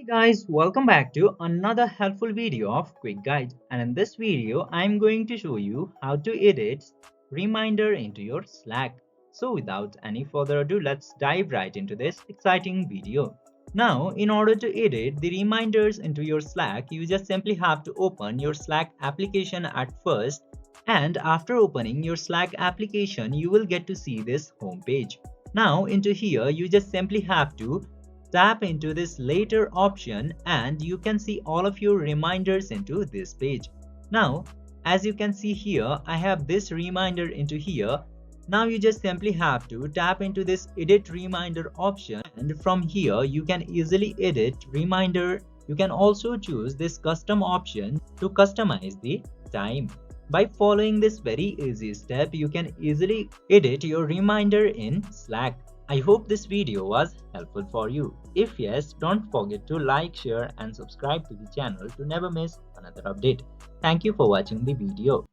Hey guys, welcome back to another helpful video of Quick Guide. And in this video, I'm going to show you how to edit reminder into your Slack. So without any further ado, let's dive right into this exciting video. Now, in order to edit the reminders into your Slack, you just simply have to open your Slack application at first. And after opening your Slack application, you will get to see this home page. Now, into here, you just simply have to tap into this later option and you can see all of your reminders into this page. Now, as you can see here, I have this reminder into here. Now you just simply have to tap into this edit reminder option, and from here you can easily edit reminder. You can also choose this custom option to customize the time. By following this very easy step, you can easily edit your reminder in Slack. I hope this video was helpful for you. If yes, don't forget to like, share and subscribe to the channel to never miss another update. Thank you for watching the video.